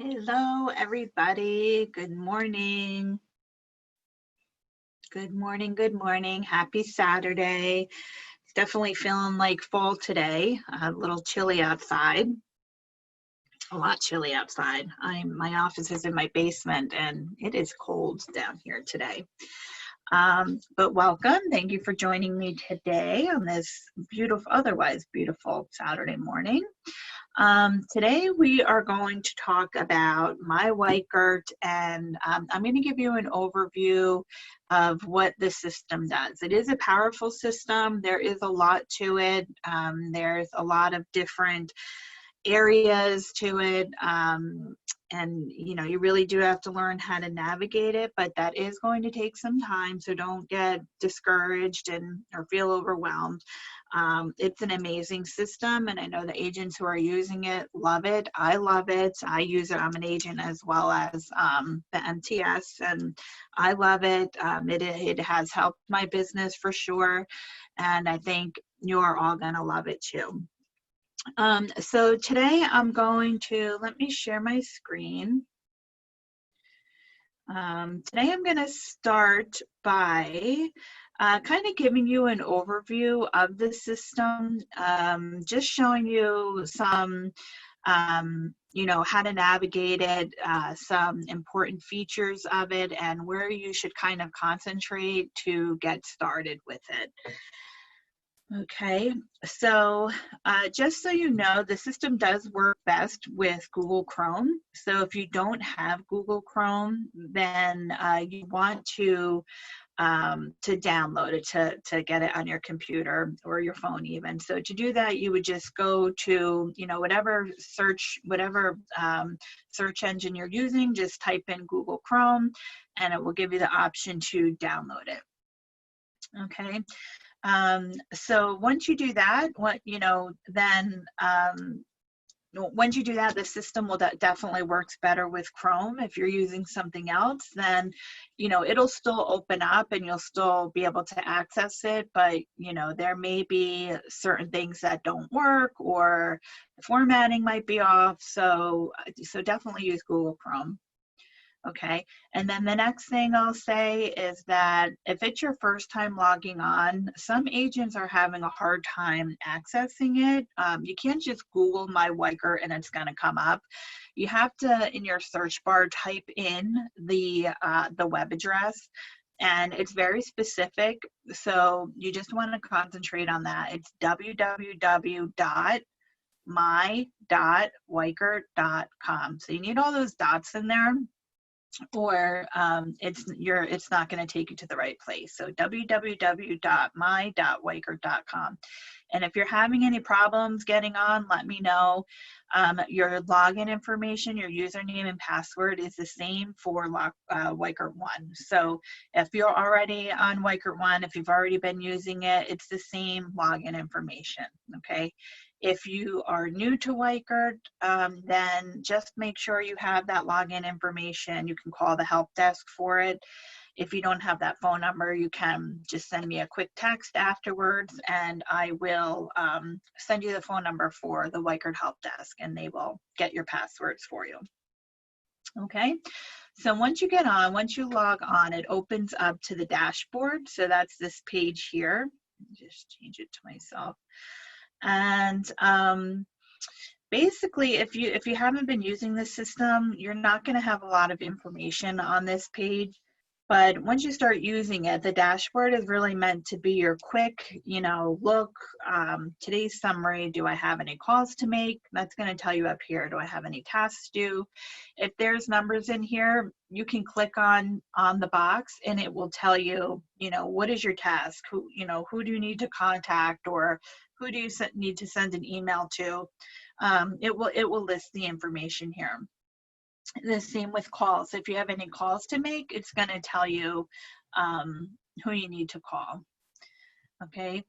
Hello, everybody. Good morning. Good morning. Good morning. Happy Saturday. It's definitely feeling like fall today. A little chilly outside. A lot chilly outside. My office is in my basement and it is cold down here today. But welcome. Thank you for joining me today on this otherwise beautiful Saturday morning. Today we are going to talk about myWeichert, and I'm going to give you an overview of what the system does. It is a powerful system. There is a lot to it. There's a lot of different areas to it, and you really do have to learn how to navigate it, but that is going to take some time, so don't get discouraged or feel overwhelmed. It's an amazing system, and I know the agents who are using it love it. I love it. I use it. I'm an agent as well as the MTS, and I love it. It has helped my business for sure, and I think you're all going to love it too. So today I'm going to, let me share my screen. Today I'm going to start by kind of giving you an overview of the system, just showing you some, how to navigate it, some important features of it, and where you should kind of concentrate to get started with it. Okay, so just so you know, the system does work best with Google Chrome. So if you don't have Google Chrome, then you want to download it to get it on your computer or your phone even. So to do that, you would just go to whatever search engine you're using. Just type in Google Chrome, and it will give you the option to download it. Okay. So once you do that, once you do that, the system will definitely works better with Chrome. If you're using something else, then it'll still open up and you'll still be able to access it, but there may be certain things that don't work, or the formatting might be off. So definitely use Google Chrome. Okay, and then the next thing I'll say is that if it's your first time logging on, some agents are having a hard time accessing it. You can't just Google myWeichert and it's going to come up. You have to, in your search bar, type in the web address, and it's very specific. So you just want to concentrate on that. It's www.my.weichert.com. So you need all those dots in there, or it's not going to take you to the right place. So www.my.weichert.com. And if you're having any problems getting on, let me know. Your login information, your username and password is the same for Weichert 1. So if you're already on Weichert 1, if you've already been using it, it's the same login information, okay? If you are new to Weichert, then just make sure you have that login information. You can call the help desk for it. If you don't have that phone number, you can just send me a quick text afterwards, and I will send you the phone number for the Weichert help desk, and they will get your passwords for you. Okay, so once you log on, it opens up to the dashboard. So that's this page here. Just change it to myself. And basically, if you haven't been using this system, you're not going to have a lot of information on this page. But once you start using it, the dashboard is really meant to be your quick, look, today's summary, do I have any calls to make? That's going to tell you up here, do I have any tasks due? If there's numbers in here, you can click on the box and it will tell you, what is your task? Who do you need to contact, or who do you need to send an email to? It will list the information here. The same with calls. If you have any calls to make, it's going to tell you who you need to call. Okay.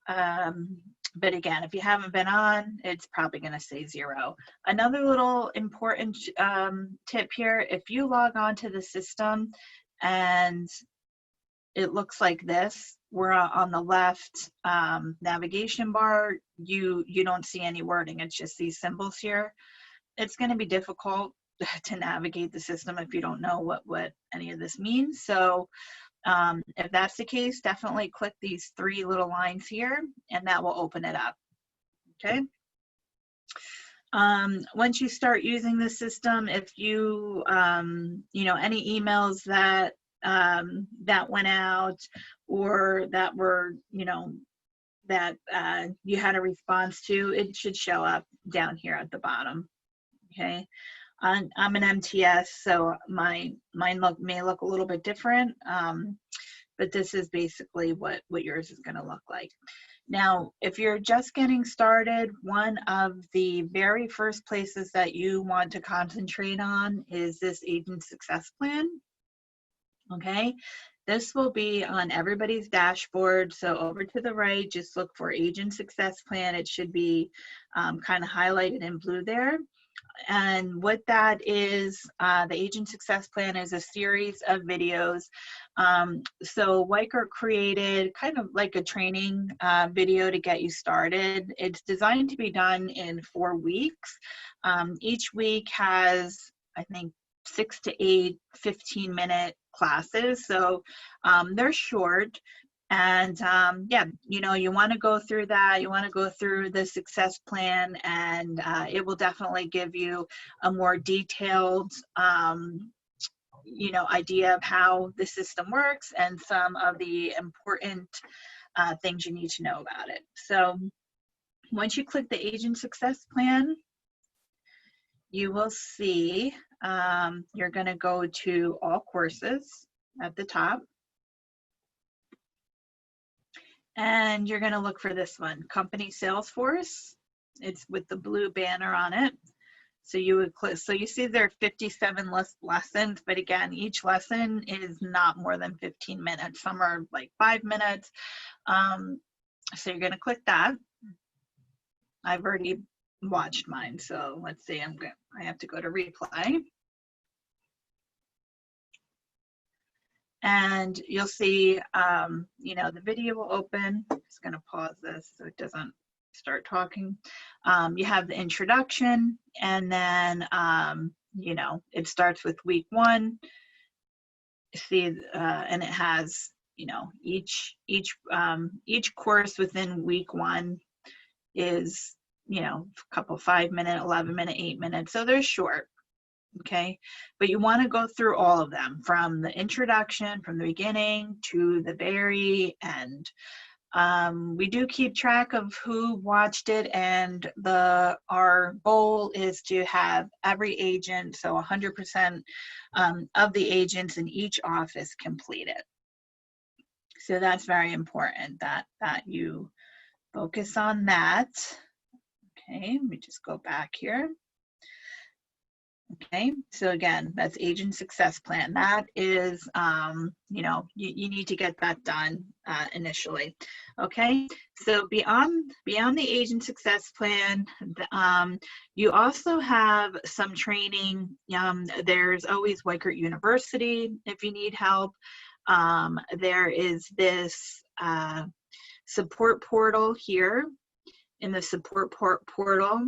But again, if you haven't been on, it's probably going to say 0. Another little important tip here, if you log on to the system and it looks like this, we're on the left navigation bar, you don't see any wording. It's just these symbols here. It's going to be difficult to navigate the system if you don't know what any of this means. So if that's the case, definitely click these 3 little lines here, and that will open it up. Okay. Once you start using the system, if you, you know, any emails that that went out or that were, you know, that you had a response to, it should show up down here at the bottom. Okay. I'm an MTS, so mine may look a little bit different, but this is basically what yours is going to look like. Now, if you're just getting started, one of the very first places that you want to concentrate on is this agent success plan. Okay, this will be on everybody's dashboard. So over to the right, just look for agent success plan. It should be kind of highlighted in blue there. And what that is, the Agent Success Plan is a series of videos. So Weichert created kind of like a training video to get you started. It's designed to be done in 4 weeks. Each week has, I think, 6 to 8 15-minute classes. So they're short. And yeah, you know, you want to go through that. You want to go through the success plan, and it will definitely give you a more detailed, you know, idea of how the system works and some of the important things you need to know about it. So once you click the Agent Success Plan, you will see you're going to go to All Courses at the top. And you're going to look for this one, Company Salesforce. It's with the blue banner on it. So you would click, so you see there are 57 lessons, but again, each lesson is not more than 15 minutes. Some are like 5 minutes. So you're going to click that. I've already watched mine. So let's see, I have to go to replay. And you'll see, you know, the video will open. I'm just going to pause this so it doesn't start talking. You have the introduction, and then, you know, it starts with week 1. See, and it has, you know, each course within week 1 is, you know, a couple 5-minute, 11-minute, 8-minute. So they're short. Okay, but you want to go through all of them from the introduction, from the beginning to the very end. We do keep track of who watched it, and our goal is to have every agent, so 100% of the agents in each office complete it. So that's very important that you focus on that. Okay, let me just go back here. Okay, so again, that's Agent Success Plan. That is, you know, you need to get that done initially. Okay, so beyond the Agent Success Plan, you also have some training. There's always Weichert University if you need help. There is this support portal here. In the support portal,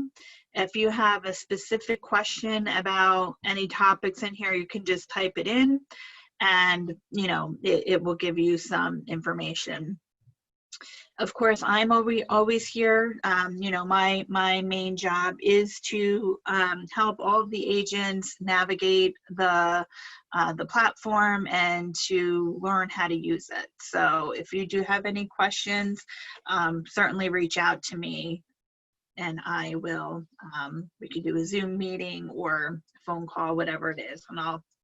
if you have a specific question about any topics in here, you can just type it in, and you know it will give you some information. Of course, I'm always here. You know, my main job is to help all of the agents navigate the platform and to learn how to use it. So if you do have any questions, certainly reach out to me, and I will. We could do a Zoom meeting or a phone call, whatever it is,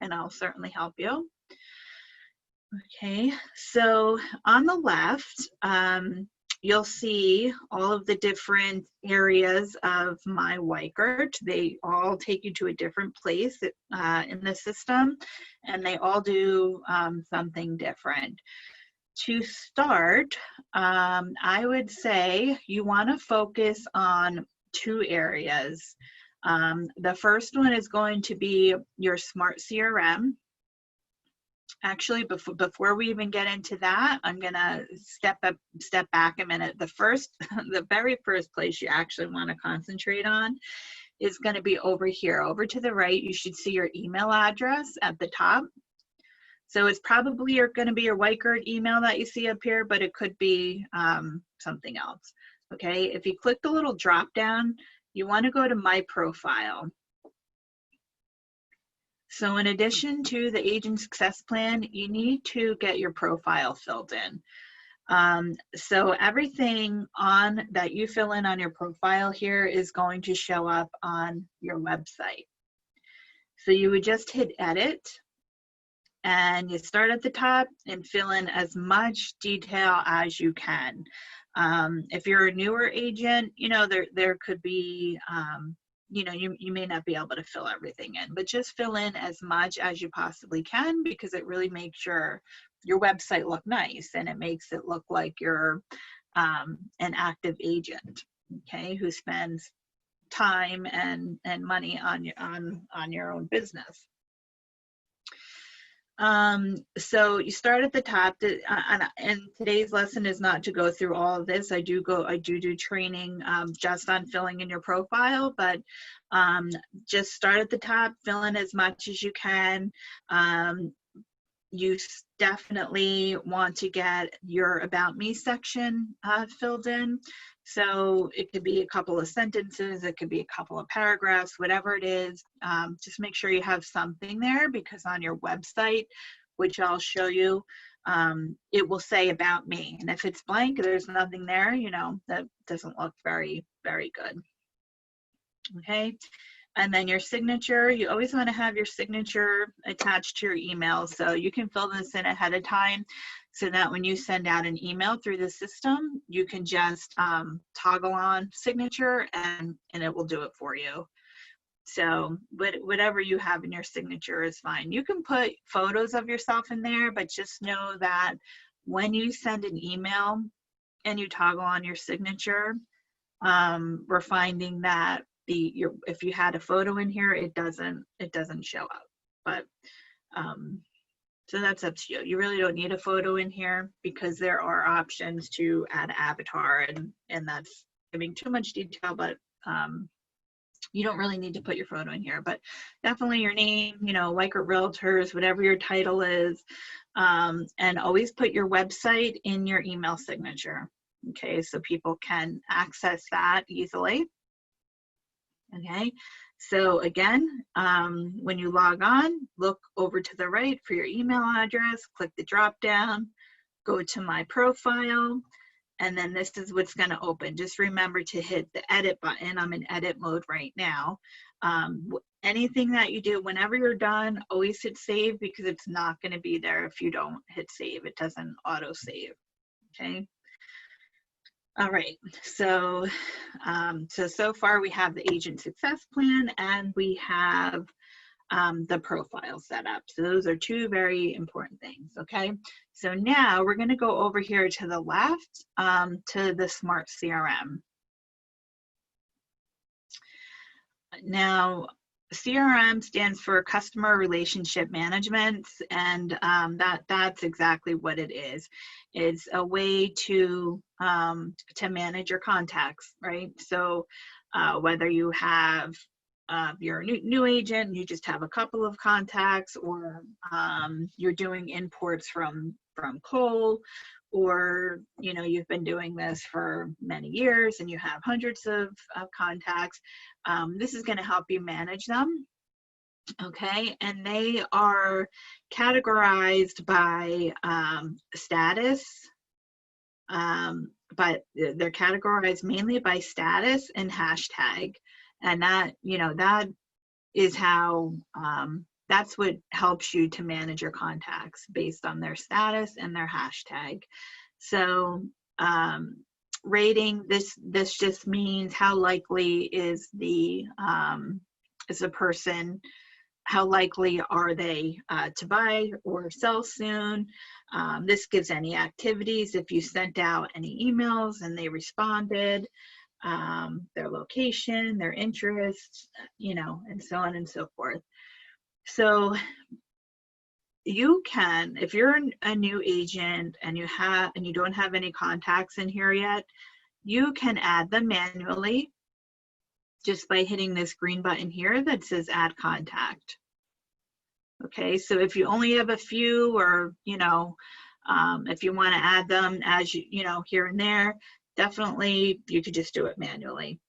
and I'll certainly help you. Okay, so on the left, you'll see all of the different areas of myWeichert. They all take you to a different place in the system, and they all do something different. To start, I would say you want to focus on 2 areas. The first one is going to be your Smart CRM. Actually, before we even get into that, I'm gonna step back a minute. The very first place you actually want to concentrate on is going to be over here. Over to the right, you should see your email address at the top. So it's probably going to be your myWeichert email that you see up here, but it could be something else. Okay, if you click the little drop down, you want to go to My Profile. So in addition to the Agent Success Plan, you need to get your profile filled in. So everything on that you fill in on your profile here is going to show up on your website. So you would just hit edit, and you start at the top and fill in as much detail as you can. If you're a newer agent, you know, there could be, you know, you may not be able to fill everything in, but just fill in as much as you possibly can, because it really makes your website look nice, and it makes it look like you're an active agent, okay, who spends time and money on your own business. So you start at the top, and today's lesson is not to go through all of this. I do training just on filling in your profile, but just start at the top, fill in as much as you can. You definitely want to get your About Me section filled in. So it could be a couple of sentences, it could be a couple of paragraphs, whatever it is. Just make sure you have something there, because on your website, which I'll show you, it will say About Me. And if it's blank, there's nothing there, you know, that doesn't look very, very good. Okay. And then your signature, you always want to have your signature attached to your email. So you can fill this in ahead of time, so that when you send out an email through the system, you can just toggle on signature and it will do it for you. So whatever you have in your signature is fine. You can put photos of yourself in there, but just know that when you send an email and you toggle on your signature, we're finding that if you had a photo in here, it doesn't show up. But so that's up to you. You really don't need a photo in here, because there are options to add avatar, and that's giving too much detail, but you don't really need to put your photo in here. But definitely your name, you know, Weichert Realtors, whatever your title is, and always put your website in your email signature. Okay, so people can access that easily. Okay, so again, when you log on, look over to the right for your email address, click the drop down, go to My Profile, and then this is what's going to open. Just remember to hit the edit button. I'm in edit mode right now. Anything that you do, whenever you're done, always hit save, because it's not going to be there if you don't hit save. It doesn't auto save. Okay. All right, so so far we have the Agent Success Plan, and we have the profile set up. So those are two very important things, okay? So now we're gonna go over here to the left to the Smart CRM. Now, CRM stands for Customer Relationship Management, and that's exactly what it is. It's a way to manage your contacts, right? So whether you have you're a new agent, you just have a couple of contacts, or you're doing imports from coal, or you know, you've been doing this for many years and you have hundreds of contacts, this is going to help you manage them. Okay, and they are categorized by status, but they're categorized mainly by status and hashtag, and that, you know, that is how that's what helps you to manage your contacts based on their status and their hashtag. So rating, this just means how likely is the person, how likely are they to buy or sell soon. This gives any activities, if you sent out any emails and they responded, their location, their interests, you know, and so on and so forth. So you can, if you're a new agent and you don't have any contacts in here yet, you can add them manually. just by hitting this green button here that says add contact. Okay, so if you only have a few, or if you want to add them as here and there, definitely you could just do it manually.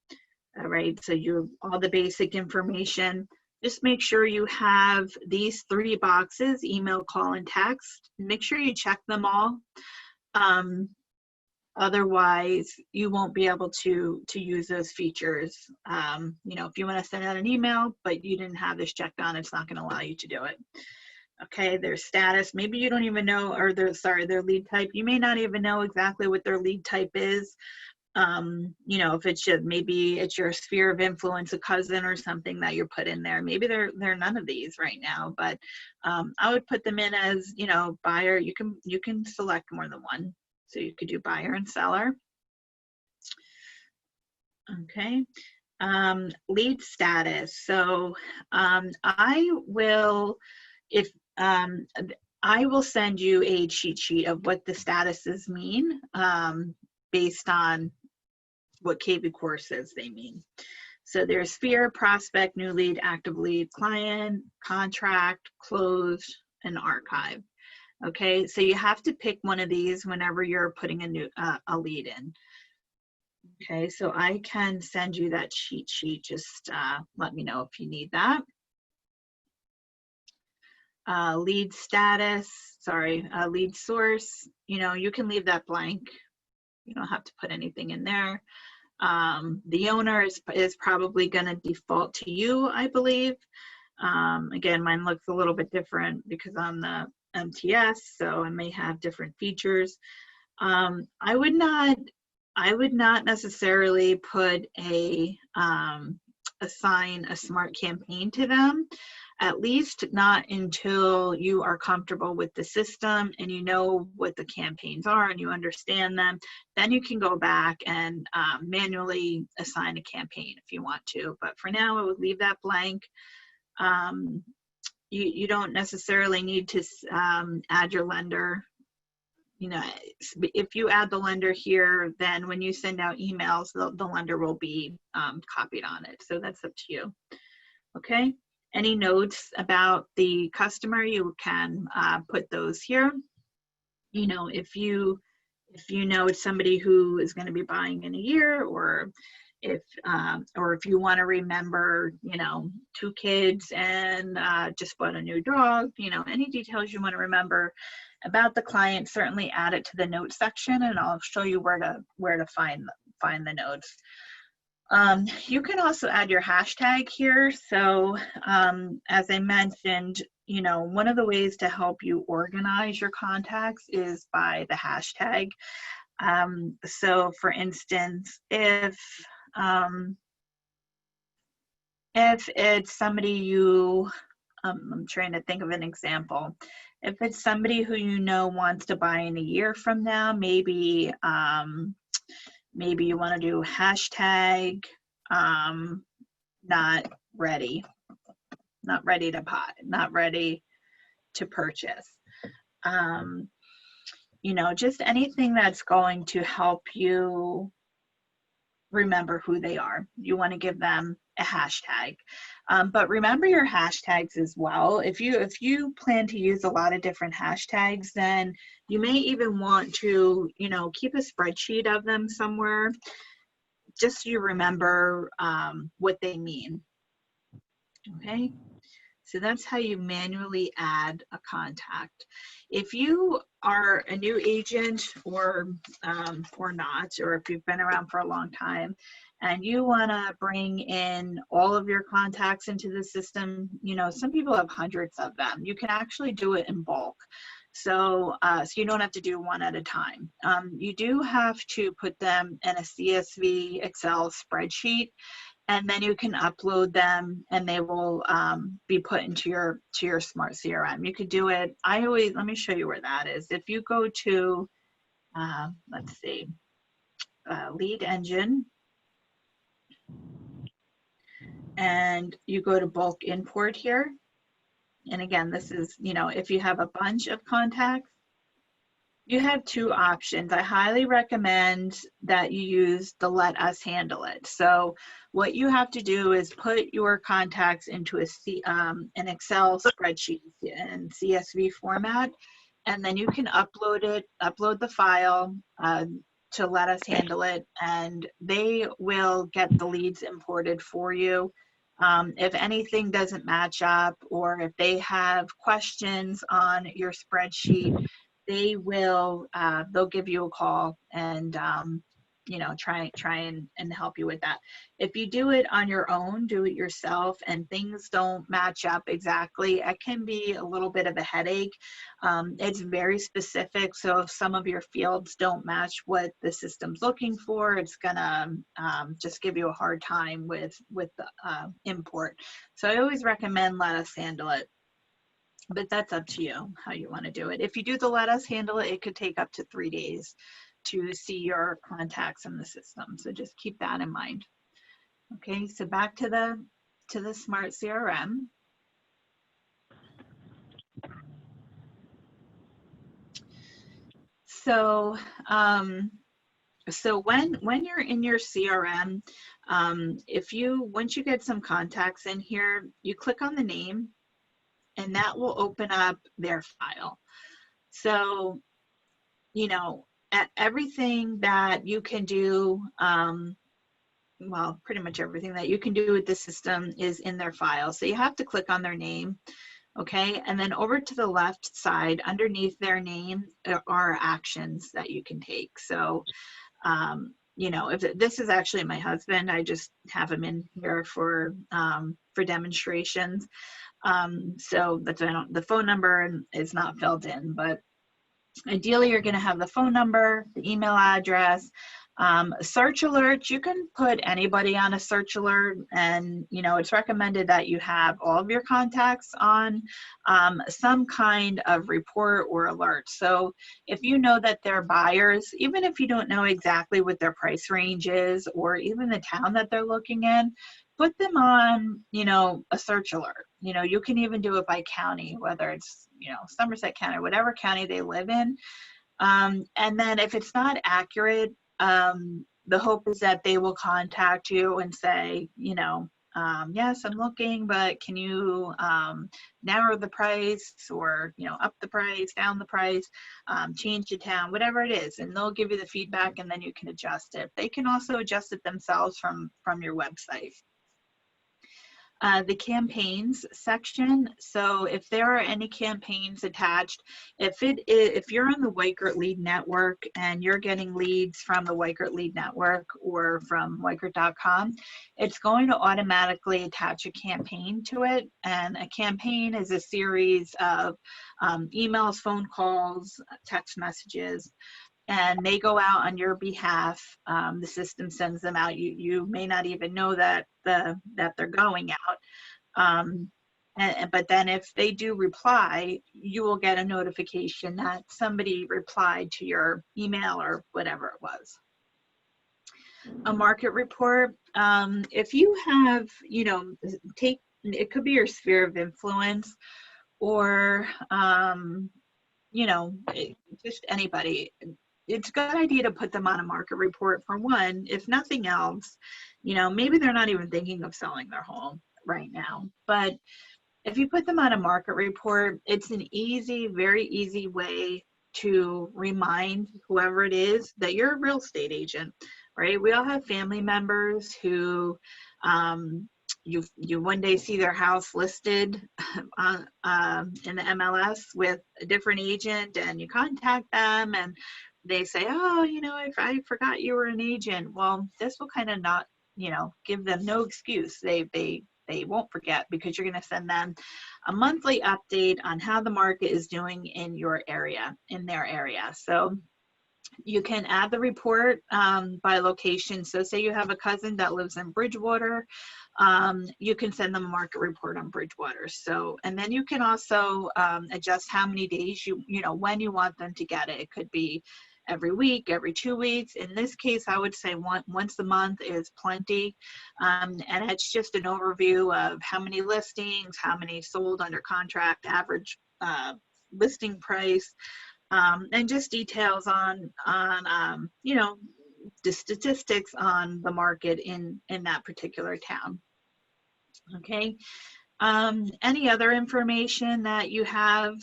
All right, so all the basic information. Just make sure you have these 3 boxes: email, call, and text. Make sure you check them all. Otherwise, you won't be able to use those features. If you want to send out an email, but you didn't have this checked on, it's not going to allow you to do it. Okay, their status, maybe you don't even know, or their lead type. You may not even know exactly what their lead type is. If it's maybe it's your sphere of influence, a cousin or something that you're put in there. Maybe they're none of these right now, but I would put them in as buyer. You can select more than one, so you could do buyer and seller. Okay, lead status. So I will send you a cheat sheet of what the statuses mean based on what KV Core says they mean. So there's sphere, prospect, new lead, active lead, client, contract, closed, and archive. Okay, so you have to pick one of these whenever you're putting a lead in. Okay, so I can send you that cheat sheet. Just let me know if you need that. Lead status, lead source, you can leave that blank. You don't have to put anything in there. The owner is probably going to default to you, I believe. Again, mine looks a little bit different because I'm the MTS, so I may have different features. I would not necessarily put assign a smart campaign to them, at least not until you are comfortable with the system and you know what the campaigns are and you understand them. Then you can go back and manually assign a campaign if you want to. But for now, I would leave that blank. You don't necessarily need to add your lender. If you add the lender here, then when you send out emails, the lender will be copied on it. So that's up to you. Okay. Any notes about the customer, you can put those here. If you know it's somebody who is going to be buying in a year, or if you want to remember, 2 kids and just bought a new dog, any details you want to remember about the client, certainly add it to the notes section, and I'll show you where to find the notes. You can also add your hashtag here. So as I mentioned, one of the ways to help you organize your contacts is by the hashtag. So for instance, if it's somebody I'm trying to think of an example. If it's somebody who wants to buy in a year from now, maybe you want to do hashtag not ready to buy, not ready to purchase. Just anything that's going to help you remember who they are. You want to give them a hashtag. But remember your hashtags as well. If you plan to use a lot of different hashtags, then you may even want to, keep a spreadsheet of them somewhere, just so you remember what they mean. Okay, so that's how you manually add a contact. If you are a new agent or not, or if you've been around for a long time and you want to bring in all of your contacts into the system, some people have hundreds of them. You can actually do it in bulk. So you don't have to do one at a time. You do have to put them in a CSV Excel spreadsheet, and then you can upload them and they will be put into your smart CRM. You could do it. Let me show you where that is. If you go to, let's see, Lead Engine, and you go to bulk import here. And again, this is, if you have a bunch of contacts, You have two options. I highly recommend that you use the Let Us Handle It. So what you have to do is put your contacts into an Excel spreadsheet in CSV format, and then you can upload the file to Let Us Handle It, and they will get the leads imported for you. If anything doesn't match up, or if they have questions on your spreadsheet, they'll give you a call and try and help you with that. If you do it on your own, do it yourself, and things don't match up exactly, it can be a little bit of a headache. It's very specific, so if some of your fields don't match what the system's looking for, it's gonna just give you a hard time with the import. So I always recommend Let Us Handle It. But that's up to you how you want to do it. If you do the Let Us Handle It, it could take up to 3 days to see your contacts in the system. So just keep that in mind. Okay, so back to the Smart CRM. So when you're in your CRM, once you get some contacts in here, you click on the name, and that will open up their file. So, everything that you can do, well, pretty much everything that you can do with the system is in their file. So you have to click on their name, okay? And then over to the left side, underneath their name, are actions that you can take. So, if this is actually my husband, I just have him in here for demonstrations. So that's why the phone number is not filled in, but ideally you're going to have the phone number, the email address, search alerts. You can put anybody on a search alert, and it's recommended that you have all of your contacts on some kind of report or alert. So if you know that they're buyers, even if you don't know exactly what their price range is or even the town that they're looking in, put them on a search alert. You can even do it by county, whether it's Somerset County, whatever county they live in. And then if it's not accurate, the hope is that they will contact you and say, yes, I'm looking, but can you narrow the price, or up the price, down the price, change the town, whatever it is, and they'll give you the feedback, and then you can adjust it. They can also adjust it themselves from your website. The campaigns section. So if there are any campaigns attached, if you're on the Weichert Lead Network and you're getting leads from the Weichert Lead Network or from weichert.com, it's going to automatically attach a campaign to it. And a campaign is a series of emails, phone calls, text messages, and they go out on your behalf. The system sends them out. You may not even know that they're going out. But then if they do reply, you will get a notification that somebody replied to your email or whatever it was. A market report. If you have, it could be your sphere of influence, or just anybody. It's a good idea to put them on a market report. For one, if nothing else, maybe they're not even thinking of selling their home right now, but if you put them on a market report, it's an very easy way to remind whoever it is that you're a real estate agent, right? We all have family members who you one day see their house listed in the MLS with a different agent, and you contact them and they say, oh, I forgot you were an agent. Well, this will kind of not, give them no excuse. They won't forget, because you're going to send them a monthly update on how the market is doing in your area, in their area. So you can add the report by location. So say you have a cousin that lives in Bridgewater, you can send them a market report on Bridgewater. So, and then you can also adjust how many days when you want them to get it. It could be every week, every 2 weeks. In this case, I would say once a month is plenty. And it's just an overview of how many listings, how many sold under contract, average listing price, and just details on you know, the statistics on the market in that particular town. Okay. Any other information that you have,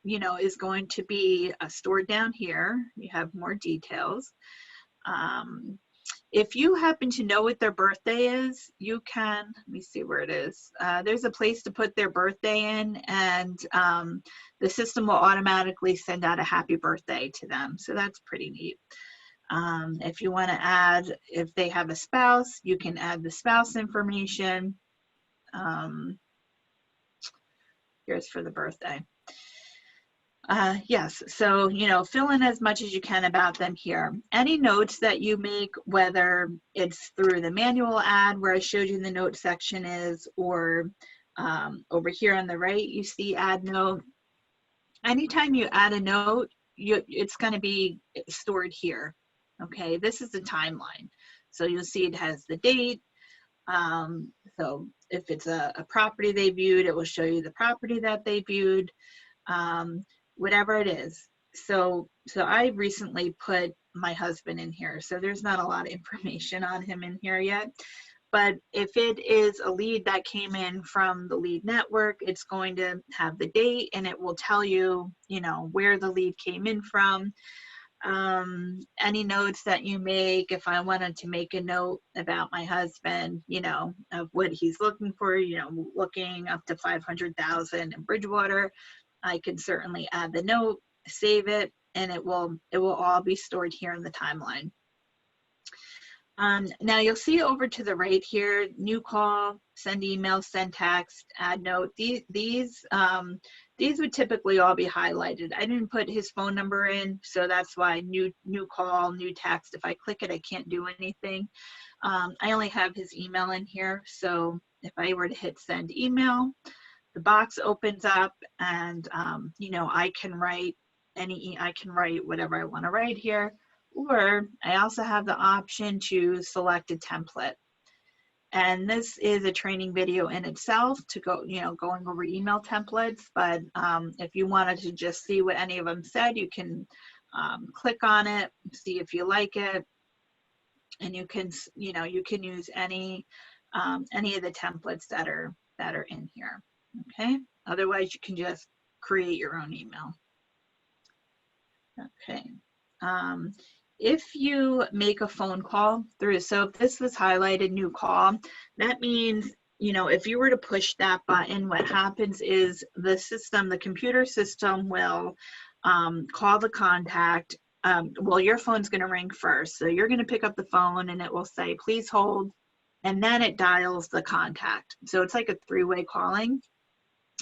you know, is going to be stored down here. You have more details. If you happen to know what their birthday is, you can, let me see where it is. There's a place to put their birthday in, and the system will automatically send out a happy birthday to them. So that's pretty neat. If you want to add, if they have a spouse, you can add the spouse information. Here's for the birthday. Yes, so, you know, fill in as much as you can about them here. Any notes that you make, whether it's through the manual ad where I showed you the note section is, or over here on the right, you see add note. Anytime you add a note, it's going to be stored here. Okay, this is the timeline. So you'll see it has the date. So if it's a property they viewed, it will show you the property that they viewed. Whatever it is. So I recently put my husband in here, so there's not a lot of information on him in here yet. But if it is a lead that came in from the lead network, it's going to have the date, and it will tell you, you know, where the lead came in from. Any notes that you make, if I wanted to make a note about my husband, you know, of what he's looking for, you know, looking up to 500,000 in Bridgewater, I can certainly add the note, save it, and it will all be stored here in the timeline. Now you'll see over to the right here, new call, send email, send text, add note. These would typically all be highlighted. I didn't put his phone number in, so that's why new call, new text. If I click it, I can't do anything. I only have his email in here, so if I were to hit send email, the box opens up, and you know, I can write whatever I want to write here, or I also have the option to select a template. And this is a training video in itself to go, you know, going over email templates. But if you wanted to just see what any of them said, you can click on it, see if you like it, and you can, you know, you can use any of the templates that are in here. Okay, otherwise you can just create your own email. Okay, if you make a phone call through, so if this was highlighted new call, that means, you know, if you were to push that button, what happens is the system, the computer system will call the contact. Well, your phone's going to ring first, so you're going to pick up the phone and it will say, please hold, and then it dials the contact. So it's like a three-way calling.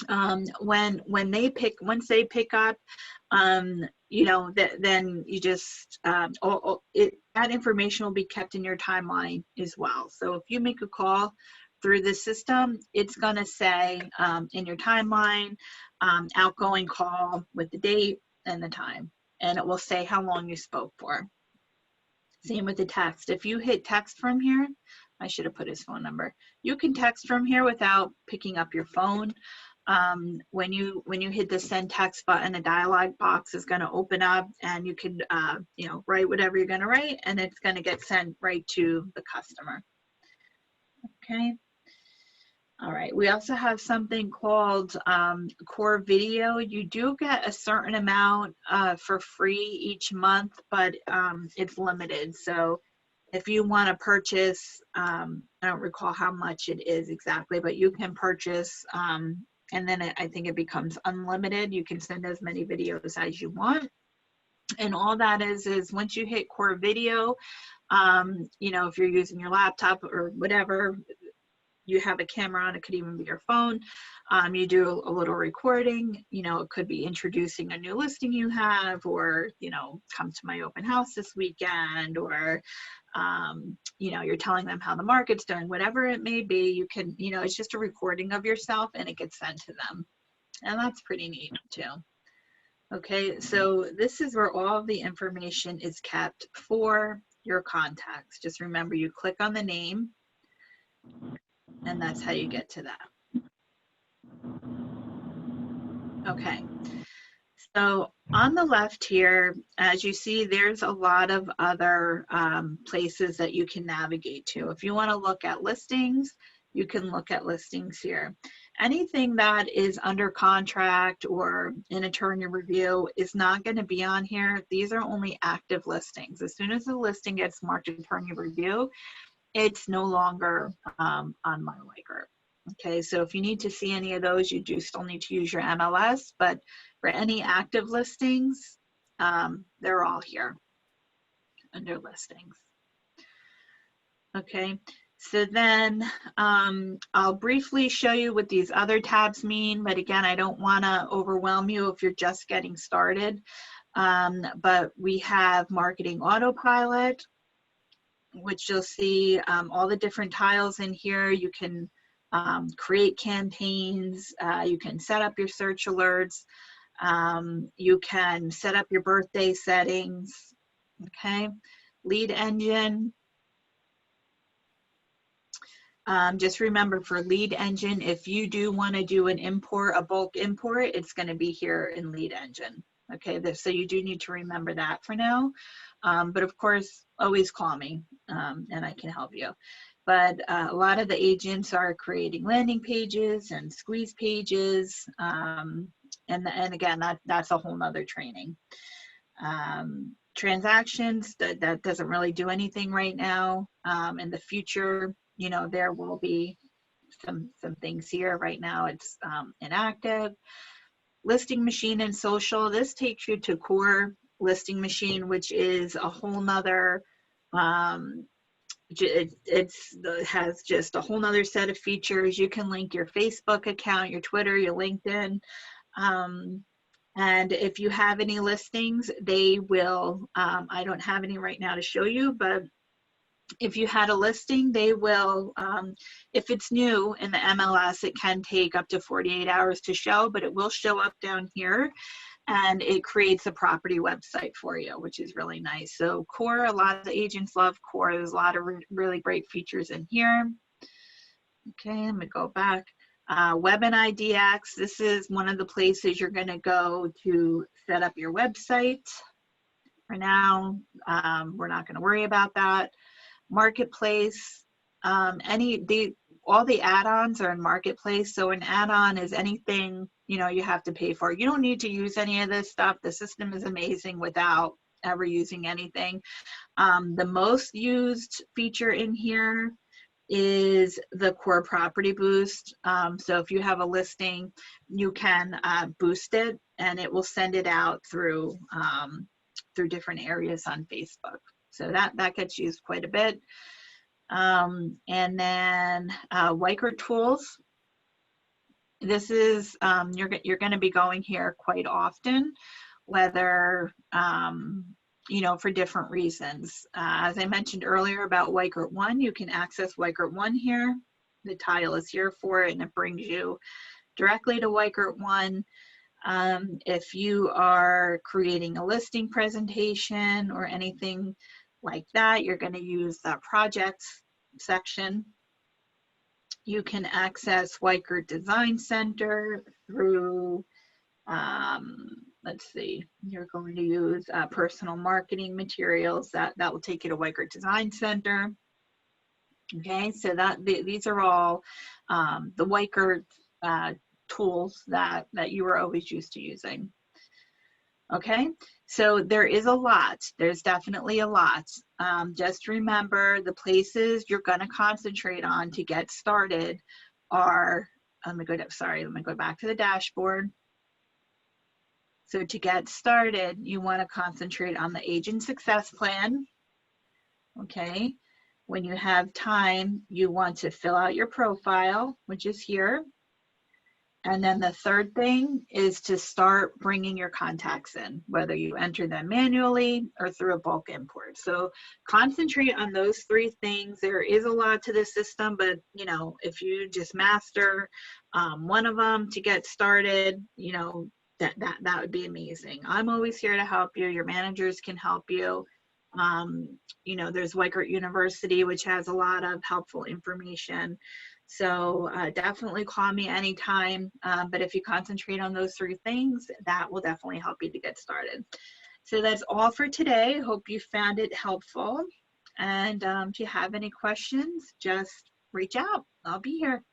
Once they pick up, you know, then you just that information will be kept in your timeline as well. So if you make a call through the system, it's going to say in your timeline, outgoing call with the date and the time, and it will say how long you spoke for. Same with the text. If you hit text from here, I should have put his phone number. You can text from here without picking up your phone. When you hit the send text button, a dialog box is going to open up, and you can you know, write whatever you're going to write, and it's going to get sent right to the customer. Okay. All right. We also have something called Core Video. You do get a certain amount for free each month, but it's limited. So if you want to purchase, I don't recall how much it is exactly, but you can purchase, and then I think it becomes unlimited. You can send as many videos as you want. And all that is once you hit Core Video, you know, if you're using your laptop or whatever, you have a camera on, it could even be your phone. You do a little recording, you know, it could be introducing a new listing you have, or, you know, come to my open house this weekend, or, you know, you're telling them how the market's doing, whatever it may be. You can, you know, it's just a recording of yourself and it gets sent to them. And that's pretty neat too. Okay, so this is where all of the information is kept for your contacts. Just remember, you click on the name, and that's how you get to that. Okay, So on the left here, as you see, there's a lot of other places that you can navigate to. If you want to look at listings, you can look at listings here. Anything that is under contract or in attorney review is not going to be on here. These are only active listings. As soon as the listing gets marked attorney review, it's no longer on myWeichert. Okay, so if you need to see any of those, you do still need to use your MLS, but for any active listings, they're all here under listings. Okay, so then I'll briefly show you what these other tabs mean, but again, I don't want to overwhelm you if you're just getting started. But we have Marketing Autopilot, which you'll see all the different tiles in here. You can create campaigns, you can set up your search alerts, you can set up your birthday settings, okay? Lead engine. Just remember for lead engine, if you do want to do an import, a bulk import, it's going to be here in lead engine. Okay, so you do need to remember that for now. But of course, always call me and I can help you. But a lot of the agents are creating landing pages and squeeze pages. And again, that's a whole nother training. Transactions, that doesn't really do anything right now. In the future, you know, there will be some things here. Right now it's inactive. Listing machine and social, this takes you to core listing machine, which is a whole nother, it has just a whole nother set of features. You can link your Facebook account, your Twitter, your LinkedIn. And if you have any listings, they will, I don't have any right now to show you, but if you had a listing, they will, if it's new in the MLS, it can take up to 48 hours to show, but it will show up down here and it creates a property website for you, which is really nice. So Core, a lot of the agents love Core. There's a lot of really great features in here. Okay, I'm gonna go back. Web and IDX, this is one of the places you're gonna go to set up your website. For now, we're not gonna worry about that. Marketplace, all the add-ons are in Marketplace. So an add-on is anything, you know, you have to pay for. You don't need to use any of this stuff. The system is amazing without ever using anything. The most used feature in here is the Core Property Boost. So if you have a listing, you can boost it and it will send it out through different areas on Facebook. So that gets used quite a bit. And then Weichert Tools. This is, you're going to be going here quite often, whether, you know, for different reasons. As I mentioned earlier about Weichert 1, you can access Weichert 1 here. The tile is here for it and it brings you directly to Weichert 1. If you are creating a listing presentation or anything like that, you're going to use the projects section. You can access Weichert Design Center through, let's see, you're going to use personal marketing materials. That will take you to Weichert Design Center. Okay, so these are all the Weichert tools that you were always used to using. Okay, so there is a lot. There's definitely a lot. Just remember the places you're going to concentrate on to get started are, let me go back to the dashboard. So to get started, you want to concentrate on the agent success plan. Okay, when you have time, you want to fill out your profile, which is here. And then the third thing is to start bringing your contacts in, whether you enter them manually or through a bulk import. So concentrate on those three things. There is a lot to the system, but you know, if you just master one of them to get started, you know, that would be amazing. I'm always here to help you. Your managers can help you. You know, there's Weichert University, which has a lot of helpful information. So definitely call me anytime. But if you concentrate on those 3 things, that will definitely help you to get started. So that's all for today. Hope you found it helpful. And if you have any questions, just reach out. I'll be here.